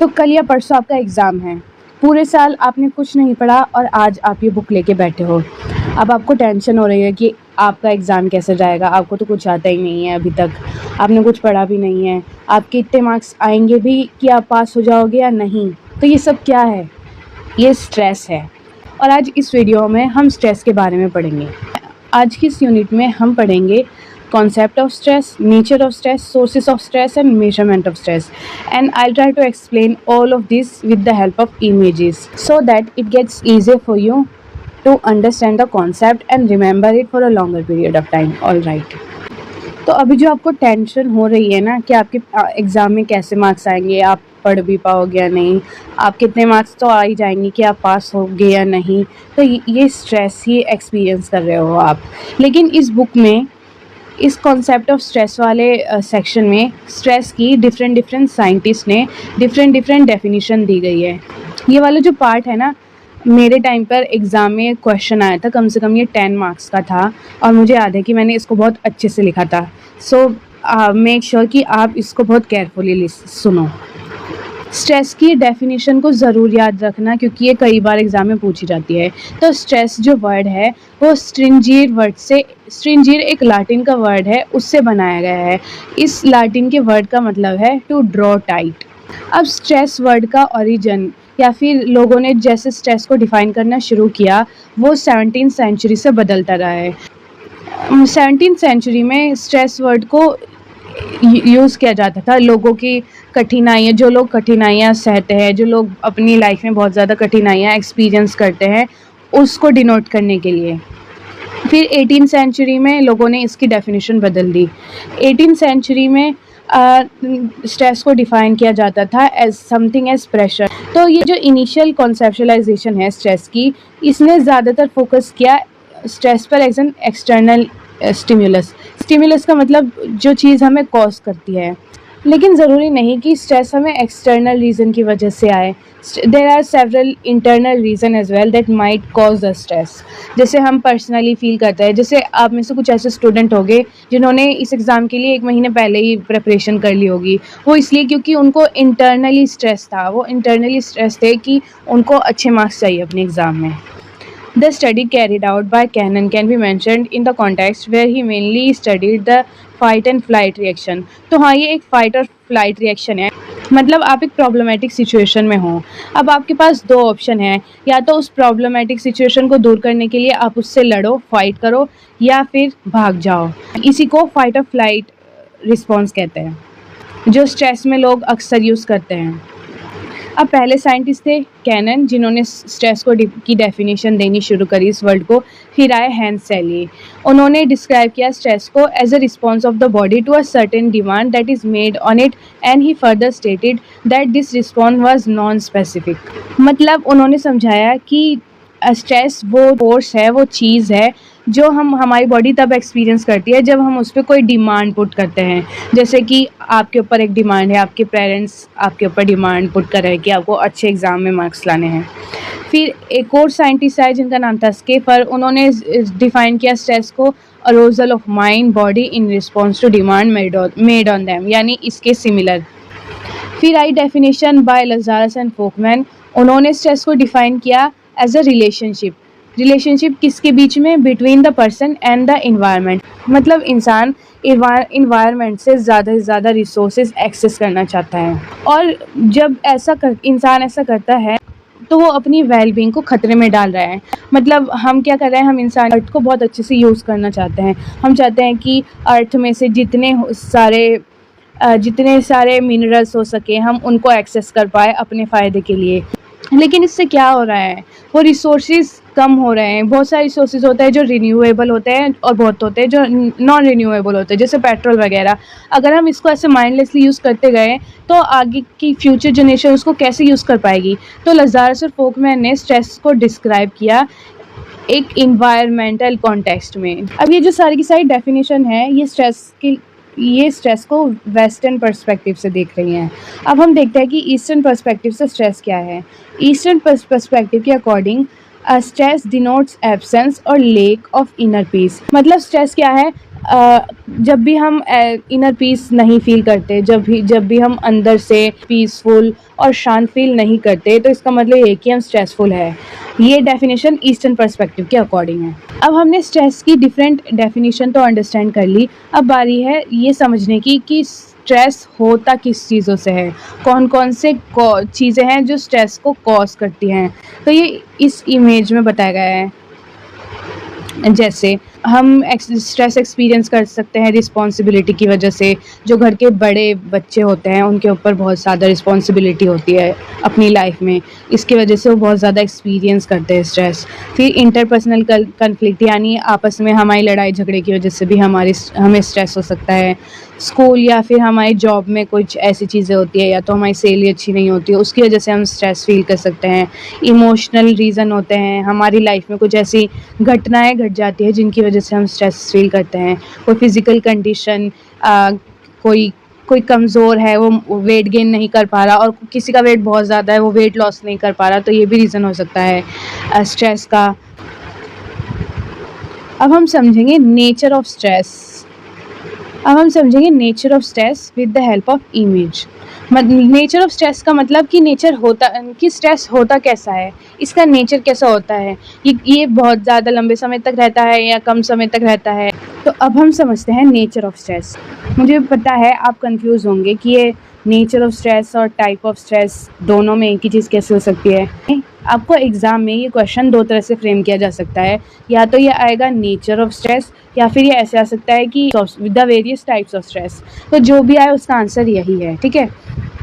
तो कल या परसों आपका एग्ज़ाम है। पूरे साल आपने कुछ नहीं पढ़ा और आज आप ये बुक लेके बैठे हो। अब आपको टेंशन हो रही है कि आपका एग्ज़ाम कैसे जाएगा, आपको तो कुछ आता ही नहीं है अभी तक, आपने कुछ पढ़ा भी नहीं है, आपके इतने मार्क्स आएंगे भी कि आप पास हो जाओगे या नहीं। तो ये सब क्या है? ये स्ट्रेस है। और आज इस वीडियो में हम स्ट्रेस के बारे में पढ़ेंगे। आज की इस यूनिट में हम पढ़ेंगे concept of stress, nature of stress, sources of stress and measurement of stress, and I'll try to explain all of this with the help of images so that it gets easier for you to understand the concept and remember it for a longer period of time. All right. तो अभी जो आपको tension हो रही है ना कि आपके एग्ज़ाम में कैसे मार्क्स आएंगे, आप पढ़ भी पाओगे या नहीं, आप कितने मार्क्स तो आ ही जाएंगे कि आप पास होगे या नहीं, तो ये स्ट्रेस ही एक्सपीरियंस कर रहे हो आप। लेकिन इस बुक में इस कॉन्सेप्ट ऑफ स्ट्रेस वाले सेक्शन में स्ट्रेस की डिफरेंट साइंटिस्ट ने डिफरेंट डेफिनेशन दी गई है। ये वाला जो पार्ट है ना, मेरे टाइम पर एग्ज़ाम में क्वेश्चन आया था, कम से कम ये 10 मार्क्स का था और मुझे याद है कि मैंने इसको बहुत अच्छे से लिखा था। सो मेक श्योर कि आप इसको बहुत केयरफुली सुनो। स्ट्रेस की डेफिनेशन को ज़रूर याद रखना क्योंकि ये कई बार एग्ज़ाम में पूछी जाती है। तो स्ट्रेस जो वर्ड है वो स्ट्रिंजीर वर्ड से, स्ट्रिंजीर एक लाटिन का वर्ड है, उससे बनाया गया है। इस लाटिन के वर्ड का मतलब है टू ड्रॉ टाइट। अब स्ट्रेस वर्ड का ओरिजिन या फिर लोगों ने जैसे स्ट्रेस को डिफ़ाइन करना शुरू किया वो 17th सेंचुरी से बदलता रहा है। 17th सेंचुरी में स्ट्रेस वर्ड को यूज़ किया जाता था लोगों की कठिनाइयाँ, जो लोग कठिनाइयाँ सहते हैं, जो लोग अपनी लाइफ में बहुत ज़्यादा कठिनाइयाँ एक्सपीरियंस करते हैं, उसको डिनोट करने के लिए। फिर 18th सेंचुरी में लोगों ने इसकी डेफिनेशन बदल दी। 18th सेंचुरी में स्ट्रेस को डिफ़ाइन किया जाता था एज समथिंग एज प्रेशर। तो ये जो इनिशियल कॉन्सेप्चुलाइजेशन है स्ट्रेस की, इसने ज़्यादातर फोकस किया स्ट्रेस पर एज एन एक्सटर्नल स्टिमुलस का मतलब जो चीज़ हमें कॉज करती है। लेकिन ज़रूरी नहीं कि स्ट्रेस हमें एक्सटर्नल रीज़न की वजह से आए। There are several internal reason as well that might cause the stress. जैसे हम पर्सनली फील करते हैं, जैसे आप में से कुछ ऐसे स्टूडेंट होंगे जिन्होंने इस एग्ज़ाम के लिए 1 महीने पहले ही प्रिपरेशन कर ली होगी। वो इसलिए क्योंकि उनको इंटरनली स्ट्रेस था, वो इंटरनली स्ट्रेस थे कि उनको अच्छे मार्क्स चाहिए अपने एग्ज़ाम में। The study carried out by Cannon can be mentioned in the context where he mainly studied the fight and flight reaction. तो हाँ, ये एक fight और flight reaction है। मतलब आप एक प्रॉब्लमेटिक सिचुएशन में हो, अब आपके पास 2 ऑप्शन हैं, या तो उस प्रॉब्लमेटिक सिचुएशन को दूर करने के लिए आप उससे लड़ो, फाइट करो, या फिर भाग जाओ। इसी को फाइट और फ्लाइट रिस्पॉन्स कहते हैं, जो स्ट्रेस में लोग अक्सर यूज़ करते हैं। अब पहले साइंटिस्ट थे कैनन, जिन्होंने स्ट्रेस को की डेफिनेशन देनी शुरू करी इस वर्ड को। फिर आए हैंस सेली, उन्होंने डिस्क्राइब किया स्ट्रेस को as a response of the body to a certain demand that is made on it, and he further stated that this response was non specific. मतलब उन्होंने समझाया कि स्ट्रेस वो फोर्स है, वो चीज़ है जो हमारी बॉडी तब एक्सपीरियंस करती है जब हम उस पर कोई डिमांड पुट करते हैं। जैसे कि आपके ऊपर एक डिमांड है, आपके पेरेंट्स आपके ऊपर डिमांड पुट कर रहे हैं कि आपको अच्छे एग्ज़ाम में मार्क्स लाने हैं। फिर एक और साइंटिस्ट आए जिनका नाम था स्केफर, उन्होंने डिफ़ाइन किया स्ट्रेस को arousal of mind body in response to demand made on them, यानी इसके सिमिलर। फिर आई definition by Lazarus and Folkman, उन्होंने स्ट्रेस को डिफ़ाइन किया एज अ रिलेशनशिप किसके बीच में? Between the person and the environment. मतलब इंसान इन्वायरमेंट से ज़्यादा रिसोर्सेज एक्सेस करना चाहता है, और जब इंसान ऐसा करता है तो वो अपनी वेलबींग को ख़तरे में डाल रहा है। मतलब हम क्या कर रहे हैं, हम इंसान अर्थ को बहुत अच्छे से यूज़ करना चाहते हैं। हम चाहते हैं कि अर्थ में से जितने सारे मिनरल्स हो सके हम उनको एक्सेस कर पाए अपने फ़ायदे के लिए। लेकिन इससे क्या हो रहा है, वो रिसोर्सेज कम हो रहे हैं। बहुत सारे रिसोर्सेज होते हैं जो रिन्यूएबल होते हैं और बहुत होते हैं जो नॉन रिन्यूएबल होते हैं, जैसे पेट्रोल वगैरह। अगर हम इसको ऐसे माइंडलेसली यूज़ करते गए तो आगे की फ्यूचर जनरेशन उसको कैसे यूज़ कर पाएगी। तो लज़ारस और फोकमैन ने स्ट्रेस को डिस्क्राइब किया एक इन्वायरमेंटल कॉन्टेक्स्ट में। अब ये जो सारी की सारी डेफिनेशन है ये स्ट्रेस को वेस्टर्न पर्सपेक्टिव से देख रही हैं। अब हम देखते हैं कि ईस्टर्न पर्सपेक्टिव से स्ट्रेस क्या है। ईस्टर्न पर्सपेक्टिव के अकॉर्डिंग स्ट्रेस डिनोट्स एब्सेंस और लैक ऑफ इनर पीस। मतलब स्ट्रेस क्या है? जब भी हम इनर पीस नहीं फ़ील करते, जब भी हम अंदर से पीसफुल और शांत फ़ील नहीं करते, तो इसका मतलब ये है कि हम स्ट्रेसफुल है। ये डेफ़िनेशन ईस्टर्न पर्सपेक्टिव के अकॉर्डिंग है। अब हमने स्ट्रेस की डिफरेंट डेफ़िनेशन तो अंडरस्टैंड कर ली, अब बारी है ये समझने की कि स्ट्रेस होता किस चीज़ों से है, कौन-कौन से चीज़ें हैं जो स्ट्रेस को कॉज़ करती हैं। तो ये इस इमेज में बताया गया है। जैसे हम स्ट्रेस एक्सपीरियंस कर सकते हैं रिस्पॉन्सिबिलिटी की वजह से। जो घर के बड़े बच्चे होते हैं उनके ऊपर बहुत ज़्यादा रिस्पॉन्सिबिलिटी होती है अपनी लाइफ में, इसकी वजह से वो बहुत ज़्यादा एक्सपीरियंस करते हैं स्ट्रेस। फिर इंटरपर्सनल कन्फ्लिक्ट यानी आपस में हमारी लड़ाई झगड़े की वजह से भी हमें स्ट्रेस हो सकता है। स्कूल या फिर हमारी जॉब में कुछ ऐसी चीज़ें होती है, या तो हमारी सैलरी अच्छी नहीं होती है, उसकी वजह से हम स्ट्रेस फील कर सकते हैं। इमोशनल रीज़न होते हैं, हमारी लाइफ में कुछ ऐसी घटनाएं घट जाती है जिनकी वजह से हम स्ट्रेस फील करते हैं। कोई फिज़िकल कंडीशन, कोई कोई कमज़ोर है, वो वेट गेन नहीं कर पा रहा, और किसी का वेट बहुत ज़्यादा है, वो वेट लॉस नहीं कर पा रहा, तो ये भी रीज़न हो सकता है स्ट्रेस का। अब हम समझेंगे nature of stress with the help of image. Nature of stress का मतलब कि स्ट्रेस होता कैसा है, इसका नेचर कैसा होता है, ये बहुत ज़्यादा लंबे समय तक रहता है या कम समय तक रहता है। तो अब हम समझते हैं नेचर ऑफ स्ट्रेस। मुझे पता है आप कंफ्यूज होंगे कि ये नेचर ऑफ स्ट्रेस और टाइप ऑफ स्ट्रेस दोनों में एक ही चीज़ कैसे हो सकती है। आपको एग्ज़ाम में ये क्वेश्चन दो तरह से फ्रेम किया जा सकता है, या तो ये आएगा नेचर ऑफ स्ट्रेस, या फिर ये ऐसे आ सकता है कि the various types of stress. तो जो भी आए उसका आंसर यही है, ठीक है।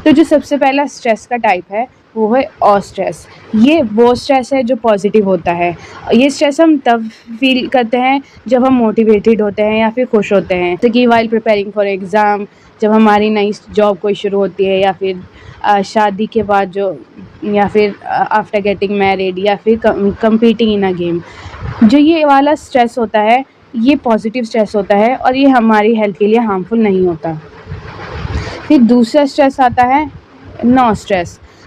तो जो सबसे पहला स्ट्रेस का टाइप है वो है स्ट्रेस। ये वो स्ट्रेस है जो पॉजिटिव होता है। ये स्ट्रेस हम तब फील करते हैं जब हम मोटिवेटेड होते हैं या फिर खुश होते हैं, जैसे कि वाइल प्रिपेयरिंग फॉर एग्ज़ाम, जब हमारी नई जॉब कोई शुरू होती है, या फिर शादी के बाद या फिर आफ्टर गेटिंग मैरिड, या फिर कम्पीटिंग इन अ गेम। जो ये वाला स्ट्रेस होता है ये पॉजिटिव स्ट्रेस होता है और ये हमारी हेल्थ के लिए हार्मफुल नहीं होता। फिर दूसरा स्ट्रेस आता है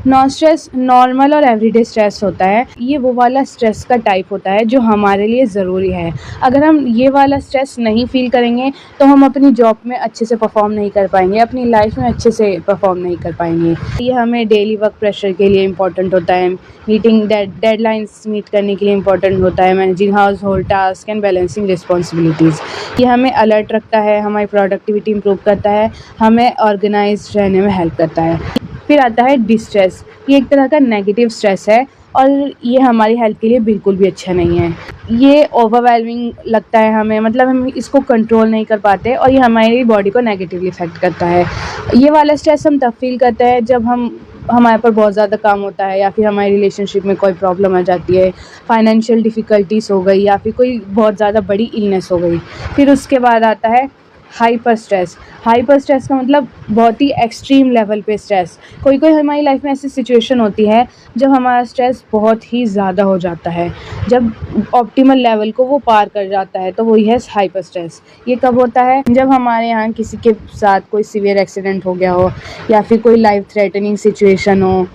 नो स्ट्रेस नॉर्मल और एवरीडे स्ट्रेस होता है। ये वो वाला स्ट्रेस का टाइप होता है जो हमारे लिए ज़रूरी है। अगर हम ये वाला स्ट्रेस नहीं फील करेंगे तो हम अपनी जॉब में अच्छे से परफॉर्म नहीं कर पाएंगे, अपनी लाइफ में अच्छे से परफॉर्म नहीं कर पाएंगे। ये हमें डेली वर्क प्रेशर के लिए इम्पोर्टेंट होता है, मीटिंग डेडलाइंस मीट करने के लिए इम्पोर्टेंट होता है, managing house hold task and balancing responsibilities. ये हमें अलर्ट रखता है, हमारी प्रोडक्टिविटी इम्प्रूव करता है, हमें ऑर्गेनाइज्ड रहने में हेल्प करता है। फिर आता है डिस्ट्रेस। ये एक तरह का नेगेटिव स्ट्रेस है और ये हमारी हेल्थ के लिए बिल्कुल भी अच्छा नहीं है। ये ओवरवेलमिंग लगता है हमें, मतलब हम इसको कंट्रोल नहीं कर पाते और ये हमारी बॉडी को नेगेटिवली इफेक्ट करता है। ये वाला स्ट्रेस हम तब फील करते हैं जब हमारे पर बहुत ज़्यादा काम होता है, या फिर हमारी रिलेशनशिप में कोई प्रॉब्लम आ जाती है, फाइनेंशियल डिफ़िकल्टीज़ हो गई, या फिर कोई बहुत ज़्यादा बड़ी इलनेस हो गई। फिर उसके बाद आता है हाइपर स्ट्रेस का मतलब बहुत ही एक्सट्रीम लेवल पे स्ट्रेस। कोई हमारी लाइफ में ऐसी सिचुएशन होती है जब हमारा स्ट्रेस बहुत ही ज़्यादा हो जाता है, जब ऑप्टिमल लेवल को वो पार कर जाता है, तो वही है हाइपर स्ट्रेस। ये कब होता है? जब हमारे यहाँ किसी के साथ कोई सीवियर एक्सीडेंट हो गया हो, या फिर कोई लाइफ थ्रेटनिंग सिचुएशन हो,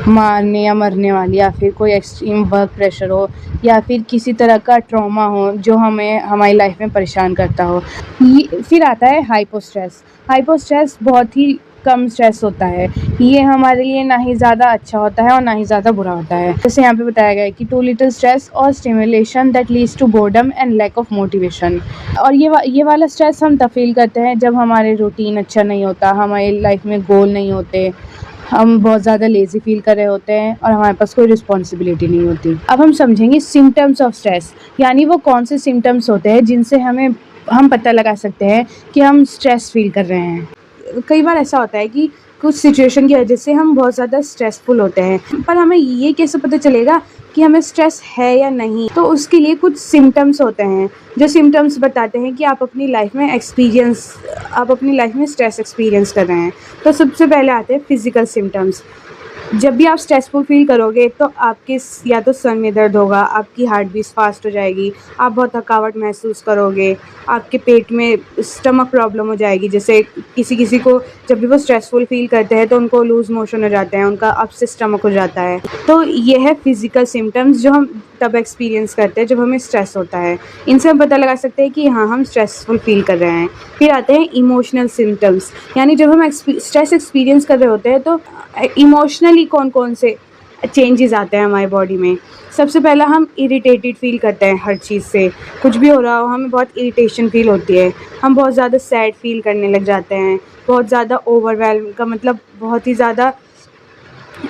मारने या मरने वाली, या फिर कोई एक्सट्रीम वर्क प्रेशर हो, या फिर किसी तरह का ट्रॉमा हो जो हमें हमारी लाइफ में परेशान करता हो। फिर आता है हाइपो स्ट्रेस बहुत ही कम स्ट्रेस होता है। ये हमारे लिए ना ही ज़्यादा अच्छा होता है और ना ही ज़्यादा बुरा होता है। जैसे यहाँ पे बताया गया है कि टू लिटिल स्ट्रेस और stimulation that leads to boredom and lack of motivation. और ये वाला स्ट्रेस हम तब फील करते हैं जब हमारे रूटीन अच्छा नहीं होता, हमारी लाइफ में गोल नहीं होते, हम बहुत ज़्यादा लेज़ी फील कर रहे होते हैं और हमारे पास कोई रिस्पॉन्सिबिलिटी नहीं होती। अब हम समझेंगे सिम्टम्स ऑफ स्ट्रेस, यानी वो कौन से सिम्टम्स होते हैं जिनसे हम पता लगा सकते हैं कि हम स्ट्रेस फील कर रहे हैं। कई बार ऐसा होता है कि कुछ सिचुएशन की वजह से हम बहुत ज़्यादा स्ट्रेसफुल होते हैं, पर हमें ये कैसे पता चलेगा कि हमें स्ट्रेस है या नहीं? तो उसके लिए कुछ सिम्टम्स होते हैं जो सिम्टम्स बताते हैं कि आप अपनी लाइफ में स्ट्रेस एक्सपीरियंस कर रहे हैं। तो सबसे पहले आते हैं फिज़िकल सिम्टम्स। जब भी आप स्ट्रेसफुल फील करोगे तो आपके या तो सर में दर्द होगा, आपकी हार्ट बीट फास्ट हो जाएगी, आप बहुत थकावट महसूस करोगे, आपके पेट में स्टमक प्रॉब्लम हो जाएगी। जैसे किसी को जब भी वो स्ट्रेसफुल फील करते हैं तो उनको लूज़ मोशन हो जाते हैं, उनका अपसेट स्टमक हो जाता है। तो ये है फिज़िकल सिम्टम्स जो हम तब एक्सपीरियंस करते हैं जब हमें स्ट्रेस होता है। इनसे हम पता लगा सकते हैं कि हाँ, हम स्ट्रेसफुल फील कर रहे हैं। फिर आते हैं इमोशनल सिम्टम्स, यानी जब हम स्ट्रेस एक्सपीरियंस कर रहे होते हैं तो इमोशनली कौन से चेंजेस आते हैं हमारी बॉडी में। सबसे पहला हम इरिटेटेड फील करते हैं हर चीज़ से, कुछ भी हो रहा हो हमें बहुत इरिटेशन फील होती है, हम बहुत ज़्यादा सैड फील करने लग जाते हैं, बहुत ज़्यादा ओवरवेल्म का मतलब बहुत ही ज़्यादा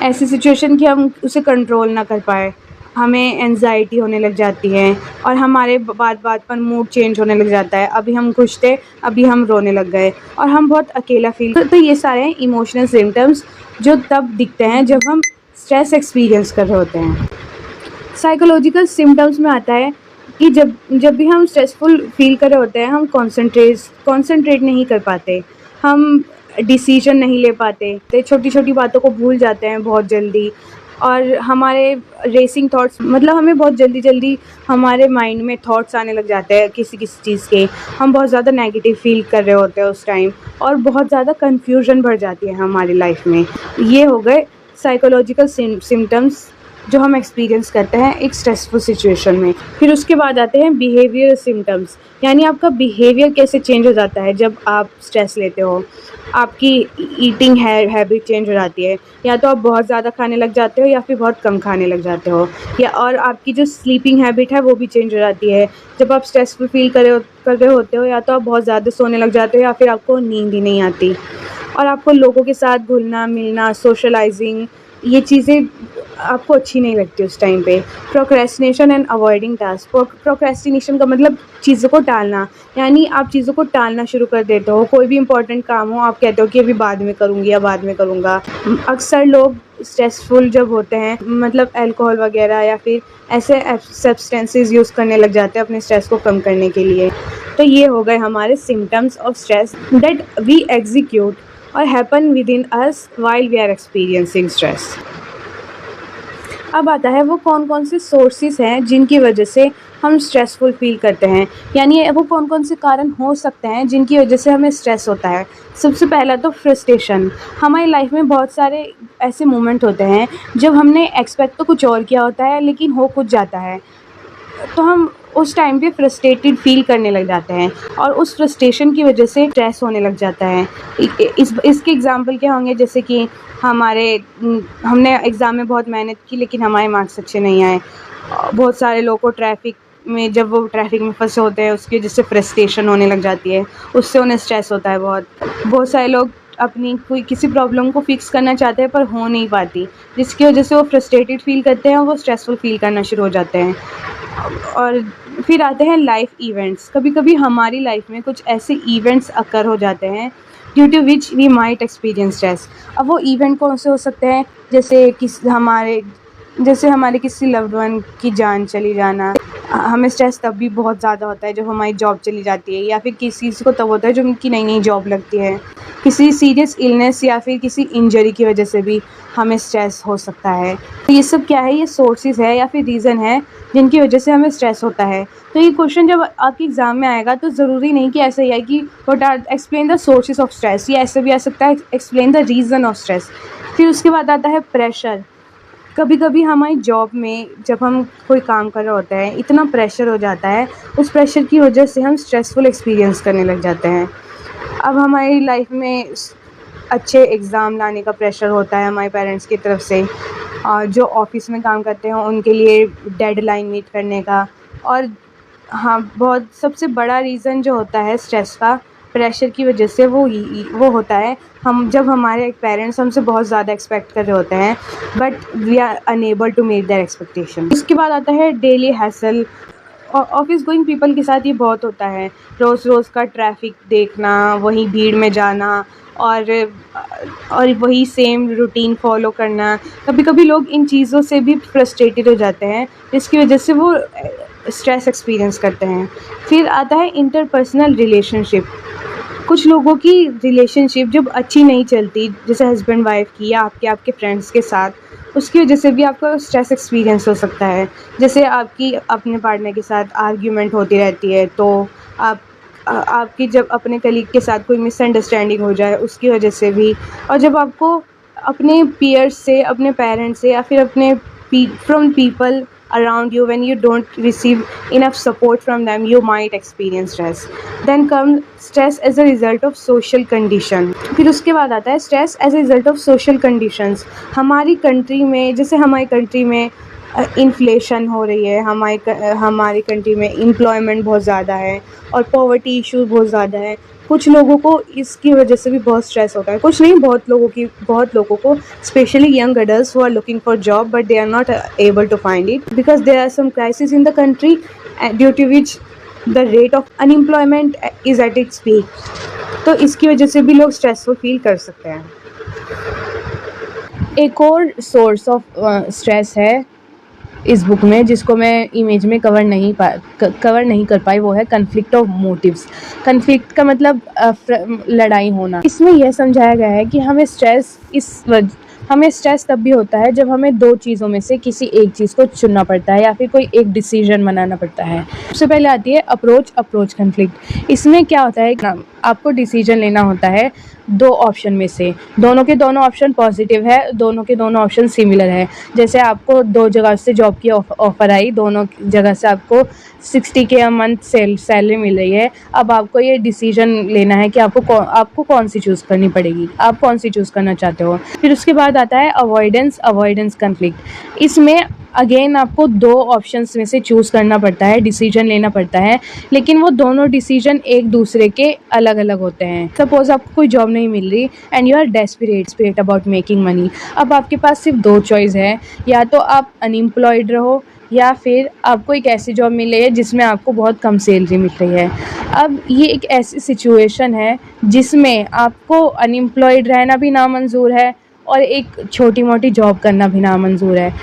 ऐसी सिचुएशन कि हम उसे कंट्रोल ना कर पाए, हमें एंजाइटी होने लग जाती है और हमारे बात बात पर मूड चेंज होने लग जाता है। अभी हम खुश थे, अभी हम रोने लग गए और हम बहुत अकेला फील तो ये सारे हैं इमोशनल सिम्टम्स जो तब दिखते हैं जब हम स्ट्रेस एक्सपीरियंस कर रहे होते हैं। साइकोलॉजिकल सिम्टम्स में आता है कि जब भी हम स्ट्रेसफुल फील कर रहे होते हैं हम कॉन्सेंट्रेट नहीं कर पाते, हम डिसीजन नहीं ले पाते, तो छोटी छोटी बातों को भूल जाते हैं बहुत जल्दी और हमारे रेसिंग थॉट्स मतलब हमें बहुत जल्दी हमारे माइंड में थॉट्स आने लग जाते हैं किसी चीज़ के, हम बहुत ज़्यादा नेगेटिव फील कर रहे होते हैं उस टाइम और बहुत ज़्यादा कन्फ्यूजन बढ़ जाती है हमारी लाइफ में। ये हो गए साइकोलॉजिकल सिम्टम्स जो हम एक्सपीरियंस करते हैं एक स्ट्रेसफुल सिचुएशन में। फिर उसके बाद आते हैं बिहेवियर सिम्टम्स, यानी आपका बिहेवियर कैसे चेंज हो जाता है जब आप स्ट्रेस लेते हो। आपकी ईटिंग हैबिट चेंज हो जाती है, या तो आप बहुत ज़्यादा खाने लग जाते हो या फिर बहुत कम खाने लग जाते हो, या और आपकी जो स्लीपिंग हैबिट है वो भी चेंज हो जाती है। जब आप स्ट्रेसफुल फील कर रहे होते हो या तो आप बहुत ज़्यादा सोने लग जाते हो या फिर आपको नींद ही नहीं आती और आपको लोगों के साथ घुलना मिलना सोशलाइजिंग ये चीज़ें आपको अच्छी नहीं लगती उस टाइम पे। Procrastination and avoiding task, procrastination का मतलब चीज़ों को टालना, यानी आप चीज़ों को टालना शुरू कर देते हो। कोई भी इंपॉर्टेंट काम हो आप कहते हो कि अभी बाद में करूँगी या बाद में करूँगा। अक्सर लोग स्ट्रेसफुल जब होते हैं मतलब अल्कोहल वगैरह या फिर ऐसे सब्सटेंसेस यूज़ करने लग जाते हैं अपने स्ट्रेस को कम करने के लिए। तो ये हो गए हमारे symptoms of stress that we execute और happen with in us while we are experiencing stress. अब आता है वो कौन से सोर्सेस हैं जिनकी वजह से हम स्ट्रेसफुल फील करते हैं, यानी वो कौन से कारण हो सकते हैं जिनकी वजह से हमें स्ट्रेस होता है। सबसे पहला तो फ्रस्ट्रेशन। हमारी लाइफ में बहुत सारे ऐसे मोमेंट होते हैं जब हमने एक्सपेक्ट तो कुछ और किया होता है लेकिन हो कुछ जाता है, तो हम उस टाइम पे फ्रस्ट्रेटेड फील करने लग जाते हैं और उस फ्रस्ट्रेशन की वजह से स्ट्रेस होने लग जाता है। इसके एग्जांपल क्या होंगे, जैसे कि हमने एग्ज़ाम में बहुत मेहनत की लेकिन हमारे मार्क्स अच्छे नहीं आए। बहुत सारे लोगों को जब वो ट्रैफिक में फंसे होते हैं उसकी वजह से फ्रस्ट्रेशन होने लग जाती है, उससे उन्हें स्ट्रेस होता है बहुत सारे लोग अपनी किसी प्रॉब्लम को फिक्स करना चाहते हैं पर हो नहीं पाती, जिसकी वजह से वो फ्रस्ट्रेटेड फील करते हैं और वो स्ट्रेसफुल फील करना शुरू हो जाते हैं। और फिर आते हैं लाइफ इवेंट्स। कभी कभी हमारी लाइफ में कुछ ऐसे इवेंट्स अकर हो जाते हैं due to which we might experience stress. अब वो इवेंट कौन से हो सकते हैं, जैसे हमारे किसी लव्ड वन की जान चली जाना। हमें स्ट्रेस तब भी बहुत ज़्यादा होता है जब हमारी जॉब चली जाती है, या फिर किसी को तब होता है जब उनकी नई जॉब लगती है। किसी सीरियस इलनेस या फिर किसी इंजरी की वजह से भी हमें स्ट्रेस हो सकता है। तो ये सब क्या है, ये सोर्सेज है या फिर रीज़न है जिनकी वजह से हमें स्ट्रेस होता है। तो ये क्वेश्चन जब आपके एग्ज़ाम में आएगा तो ज़रूरी नहीं कि ऐसा ही है कि what are explain the sources of stress, ये ऐसे भी आ सकता है explain the reason of stress. फिर उसके बाद आता है प्रेशर। कभी कभी हमारी जॉब में जब हम कोई काम कर रहे होते हैं इतना प्रेशर हो जाता है, उस प्रेशर की वजह से हम स्ट्रेसफुल एक्सपीरियंस करने लग जाते हैं। अब हमारी लाइफ में अच्छे एग्ज़ाम लाने का प्रेशर होता है हमारे पेरेंट्स की तरफ से, और जो ऑफिस में काम करते हैं उनके लिए डेडलाइन मीट करने का। और हाँ, बहुत सबसे बड़ा रीज़न जो होता है स्ट्रेस का प्रेशर की वजह से वो होता है जब हमारे पेरेंट्स हमसे बहुत ज़्यादा एक्सपेक्ट कर रहे होते हैं but we are unable to meet their expectation. इसके बाद आता है daily hassle. Office going people के साथ ये बहुत होता है, रोज़ का ट्रैफिक देखना, वही भीड़ में जाना और वही सेम रूटीन फॉलो करना। कभी कभी लोग इन चीज़ों से भी फ्रस्ट्रेटेड हो जाते हैं जिसकी वजह से वो स्ट्रेस एक्सपीरियंस करते हैं। फिर आता है इंटरपर्सनल रिलेशनशिप। कुछ लोगों की रिलेशनशिप जब अच्छी नहीं चलती, जैसे हस्बैंड वाइफ की या आपके आपके फ्रेंड्स के साथ, उसकी वजह से भी आपका स्ट्रेस एक्सपीरियंस हो सकता है। जैसे आपकी अपने पार्टनर के साथ आर्ग्यूमेंट होती रहती है, तो आप आपकी जब अपने कलीग के साथ कोई मिसअंडरस्टैंडिंग हो जाए उसकी वजह से भी, और जब आपको अपने पीयर्स से, अपने पेरेंट्स से या फिर अपने from people around you, when you don't receive enough support from them, you might experience stress. Then comes stress as a result of social condition. फिर उसके बाद आता है stress as a result of social conditions. हमारी country में, जैसे हमारी country में इन्फ्लेशन हो रही है, हमारी कंट्री में एम्प्लॉयमेंट बहुत ज़्यादा है और पॉवर्टी इश्यूज बहुत ज़्यादा है। कुछ लोगों को इसकी वजह से भी बहुत स्ट्रेस होता है, कुछ नहीं, बहुत लोगों को, specially young adults who are looking for job but they are not able to find it because there are some crisis in the country due to which the rate of unemployment is at its peak. तो इसकी वजह से भी लोग stressful feel कर सकते हैं। एक और सोर्स ऑफ स्ट्रेस है इस बुक में, जिसको मैं इमेज में कवर नहीं कर पाई, वो है कन्फ्लिक्ट ऑफ मोटिव्स। कन्फ्लिक्ट का मतलब लड़ाई होना। इसमें यह समझाया गया है कि हमें स्ट्रेस तब भी होता है जब हमें दो चीज़ों में से किसी एक चीज़ को चुनना पड़ता है या फिर कोई एक डिसीजन बनाना पड़ता है। सबसे पहले आती है अप्रोच कन्फ्लिक्ट। इसमें क्या होता है, आपको डिसीजन लेना होता है दो ऑप्शन में से, दोनों के दोनों ऑप्शन पॉजिटिव है, दोनों के दोनों ऑप्शन सिमिलर है। जैसे आपको दो जगह से जॉब की ऑफ़र आई, दोनों जगह से आपको 60K अ मंथ सैलरी मिल रही है। अब आपको ये डिसीजन लेना है कि आपको कौन सी चूज़ करनी पड़ेगी, आप कौन सी चूज़ करना चाहते हो। फिर उसके बाद आता है अवॉइडेंस कन्फ्लिक्ट। इसमें अगेन आपको दो ऑप्शंस में से चूज़ करना पड़ता है, डिसीजन लेना पड़ता है, लेकिन वो दोनों डिसीजन एक दूसरे के अलग अलग होते हैं। सपोज़ आपको कोई जॉब नहीं मिल रही and you are desperate about making money. अब आपके पास सिर्फ दो चॉइस है, या तो आप अनएम्प्लॉयड रहो या फिर आपको एक ऐसी जॉब मिल रही है जिसमें आपको बहुत कम सैलरी मिल रही है। अब ये एक ऐसी सिचुएशन है जिसमें आपको अनएम्प्लॉयड रहना भी नामंजूर है और एक छोटी मोटी जॉब करना भी नामंजूर है,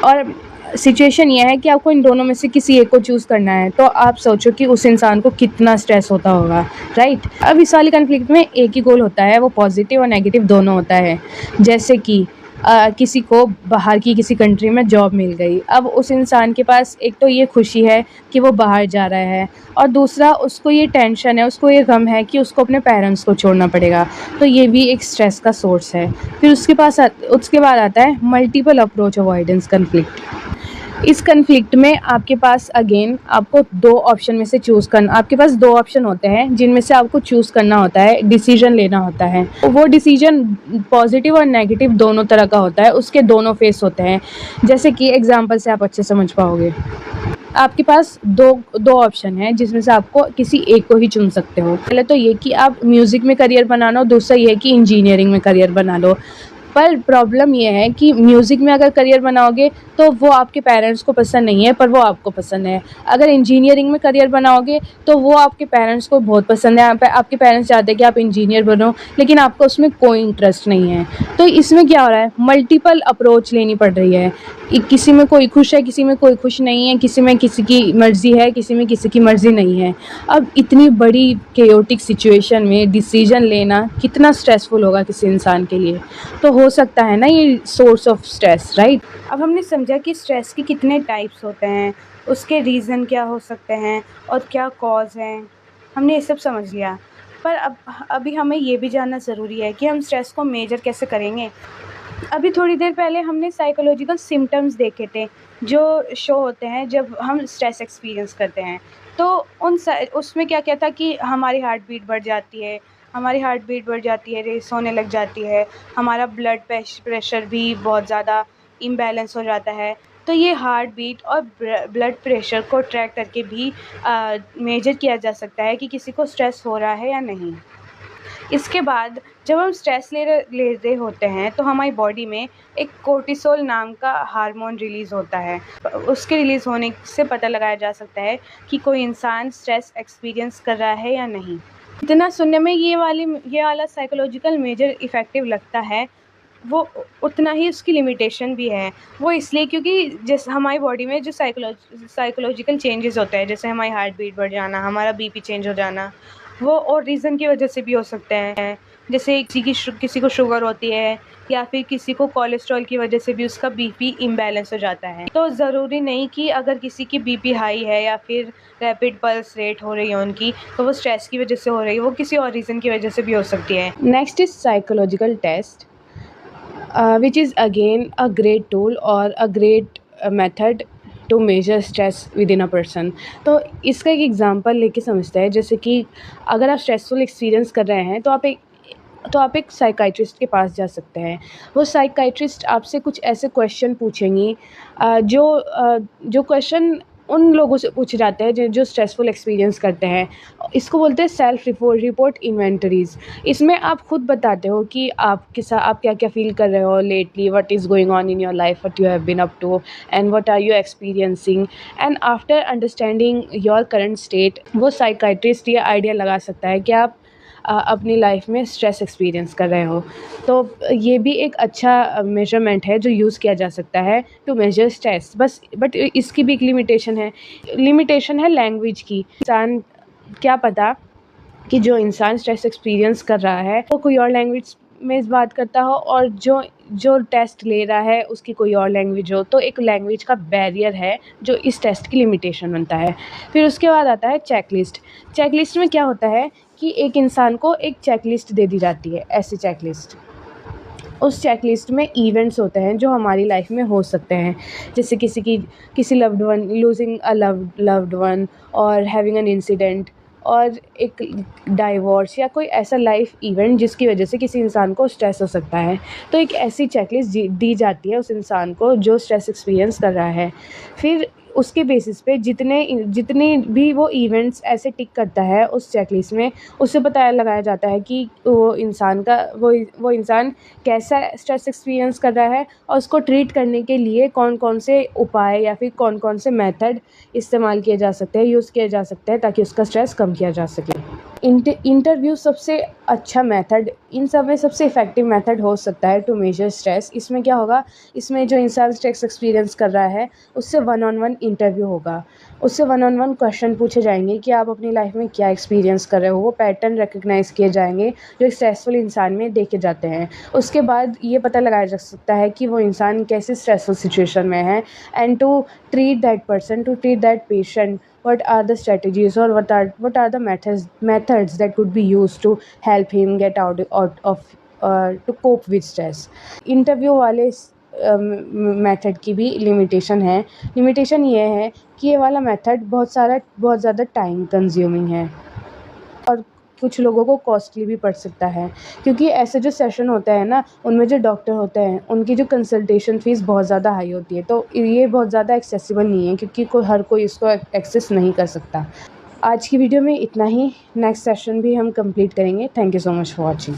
और सिचुएशन ये है कि आपको इन दोनों में से किसी एक को चूज़ करना है। तो आप सोचो कि उस इंसान को कितना स्ट्रेस होता होगा, राइट। अब इस वाली कन्फ्लिक्ट में एक ही गोल होता है, वो पॉजिटिव और नेगेटिव दोनों होता है। जैसे कि किसी को बाहर की किसी कंट्री में जॉब मिल गई, अब उस इंसान के पास एक तो ये खुशी है कि वो बाहर जा रहा है, और दूसरा उसको ये टेंशन है, उसको ये गम है कि उसको अपने पेरेंट्स को छोड़ना पड़ेगा। तो ये भी एक स्ट्रेस का सोर्स है। फिर उसके बाद आता है मल्टीपल अप्रोच अवॉइडेंस कन्फ्लिक्ट। इस कन्फ्लिक्ट में आपके पास अगेन आपको दो ऑप्शन में से चूज़ करना, आपके पास दो ऑप्शन होते हैं जिनमें से आपको चूज़ करना होता है, डिसीजन लेना होता है। वो डिसीजन पॉजिटिव और नेगेटिव दोनों तरह का होता है, उसके दोनों फेस होते हैं। जैसे कि एग्जांपल से आप अच्छे समझ पाओगे। आपके पास दो ऑप्शन हैं जिसमें से आपको किसी एक को ही चुन सकते हो। पहले तो ये कि आप म्यूज़िक में करियर बना लो, दूसरा ये कि इंजीनियरिंग में करियर बना लो। पर प्रॉब्लम ये है कि म्यूज़िक में अगर करियर बनाओगे तो वो आपके पेरेंट्स को पसंद नहीं है, पर वो आपको पसंद है। अगर इंजीनियरिंग में करियर बनाओगे तो वो आपके पेरेंट्स को बहुत पसंद है, आपके पेरेंट्स चाहते हैं कि आप इंजीनियर बनो, लेकिन आपको उसमें कोई इंटरेस्ट नहीं है। तो इसमें क्या हो रहा है, मल्टीपल अप्रोच लेनी पड़ रही है। किसी में कोई खुश है, किसी में कोई खुश नहीं है, किसी में किसी की मर्ज़ी है, किसी में किसी की मर्ज़ी नहीं है। अब इतनी बड़ी केओटिक सिचुएशन में डिसीजन लेना कितना स्ट्रेसफुल होगा किसी इंसान के लिए। तो हो सकता है ना ये सोर्स ऑफ स्ट्रेस, राइट। अब हमने समझा कि स्ट्रेस के कितने टाइप्स होते हैं, उसके रीज़न क्या हो सकते हैं और क्या कॉज हैं, हमने ये सब समझ लिया। पर अभी हमें ये भी जानना ज़रूरी है कि हम स्ट्रेस को मेजर कैसे करेंगे। अभी थोड़ी देर पहले हमने साइकोलॉजिकल सिम्टम्स देखे थे जो शो होते हैं जब हम स्ट्रेस एक्सपीरियंस करते हैं। तो उसमें क्या क्या था कि हमारी हार्ट बीट बढ़ जाती है, रेस होने लग जाती है, हमारा ब्लड प्रेशर भी बहुत ज़्यादा इम्बैलेंस हो जाता है। तो ये हार्ट बीट और ब्लड प्रेशर को ट्रैक करके भी मेजर किया जा सकता है कि किसी को स्ट्रेस हो रहा है या नहीं। इसके बाद जब हम स्ट्रेस ले रहे होते हैं तो हमारी बॉडी में एक कोर्टिसोल नाम का हार्मोन रिलीज़ होता है। उसके रिलीज़ होने से पता लगाया जा सकता है कि कोई इंसान स्ट्रेस एक्सपीरियंस कर रहा है या नहीं। इतना सुनने में ये वाला साइकोलॉजिकल मेजर इफ़ेक्टिव लगता है, वो उतना ही उसकी लिमिटेशन भी है। वो इसलिए क्योंकि जैसे हमारी बॉडी में जो साइकोलॉजिकल चेंजेस होते हैं, जैसे हमारी हार्ट बीट बढ़ जाना, हमारा बीपी चेंज हो जाना, वो और रीज़न की वजह से भी हो सकते हैं, जैसे किसी को शुगर होती है या फिर किसी को कोलेस्ट्रॉल की वजह से भी उसका बीपी इम्बैलेंस हो जाता है। तो ज़रूरी नहीं कि अगर किसी की बीपी हाई है या फिर रैपिड पल्स रेट हो रही है उनकी, तो वो स्ट्रेस की वजह से हो रही है, वो किसी और रीज़न की वजह से भी हो सकती है। Next is psychological test, which is again a great tool or a great method to measure stress within a person। तो इसका एक एग्जांपल लेके समझते हैं, जैसे कि अगर आप स्ट्रेसफुल एक्सपीरियंस कर रहे हैं तो आप एक साइकाइट्रिस्ट के पास जा सकते हैं। वो साइकाइट्रिस्ट आपसे कुछ ऐसे क्वेश्चन पूछेंगी जो क्वेश्चन उन लोगों से पूछे जाते हैं जो स्ट्रेसफुल एक्सपीरियंस करते हैं। इसको बोलते हैं सेल्फ रिपोर्ट इन्वेंटरीज। इसमें आप खुद बताते हो कि आप क्या क्या फील कर रहे हो lately, what is going on in your life, what you have been up to and what are you experiencing. And after understanding your current state, वो साइकाइट्रिस्ट ये आइडिया लगा सकता है कि आप अपनी लाइफ में स्ट्रेस एक्सपीरियंस कर रहे हो। तो ये भी एक अच्छा मेजरमेंट है जो यूज़ किया जा सकता है टू मेजर स्ट्रेस। बट इसकी भी एक लिमिटेशन है लैंग्वेज की। क्या पता कि जो इंसान स्ट्रेस एक्सपीरियंस कर रहा है वो कोई और लैंग्वेज में इस बात करता हो और जो टेस्ट ले रहा है उसकी कोई और लैंग्वेज हो। तो एक लैंग्वेज का बैरियर है जो इस टेस्ट की लिमिटेशन बनता है। फिर उसके बाद आता है चेकलिस्ट में क्या होता है कि एक इंसान को एक चेकलिस्ट दे दी जाती है, ऐसी चेकलिस्ट। उस चेकलिस्ट में इवेंट्स होते हैं जो हमारी लाइफ में हो सकते हैं, जैसे किसी loved one, losing a loved one और हैविंग एन इंसिडेंट, और एक डाइवोर्स या कोई ऐसा लाइफ इवेंट जिसकी वजह से किसी इंसान को स्ट्रेस हो सकता है। तो एक ऐसी चेकलिस्ट दी जाती है उस इंसान को जो स्ट्रेस एक्सपीरियंस कर रहा है। फिर उसके बेसिस पे जितने भी वो इवेंट्स ऐसे टिक करता है उस चेकलिस्ट में, उससे पता लगाया जाता है कि वो इंसान कैसा स्ट्रेस एक्सपीरियंस कर रहा है और उसको ट्रीट करने के लिए कौन कौन से उपाय या फिर कौन कौन से मेथड इस्तेमाल किए जा सकते हैं, यूज़ किए जा सकते हैं ताकि उसका स्ट्रेस कम किया जा सके। इंटरव्यू सबसे अच्छा मेथड, इन सब में सबसे इफ़ेक्टिव मेथड हो सकता है टू मेजर स्ट्रेस। इसमें क्या होगा, इसमें जो इंसान स्ट्रेस एक्सपीरियंस कर रहा है उससे 1-on-1 इंटरव्यू होगा। उससे 1-on-1 क्वेश्चन पूछे जाएंगे कि आप अपनी लाइफ में क्या एक्सपीरियंस कर रहे हो। वो पैटर्न रिकग्नाइज़ किए जाएंगे जो स्ट्रेसफुल इंसान में देखे जाते हैं। उसके बाद ये पता लगाया जा सकता है कि वो इंसान कैसे स्ट्रेसफुल सिचुएशन में है, and to treat that patient, what are the strategies or what are the methods that could be used to help him get out of to cope with stress। Interview वाले method की भी limitation ये है कि ये वाला method बहुत ज़्यादा टाइम कंज्यूमिंग है और कुछ लोगों को कॉस्टली भी पड़ सकता है, क्योंकि ऐसे जो सेशन होता है ना, उनमें जो डॉक्टर होते हैं उनकी जो कंसल्टेशन फ़ीस बहुत ज़्यादा हाई होती है। तो ये बहुत ज़्यादा एक्सेसिबल नहीं है, क्योंकि हर कोई इसको एक्सेस नहीं कर सकता। आज की वीडियो में इतना ही। नेक्स्ट सेशन भी हम कंप्लीट करेंगे। Thank you so much for watching.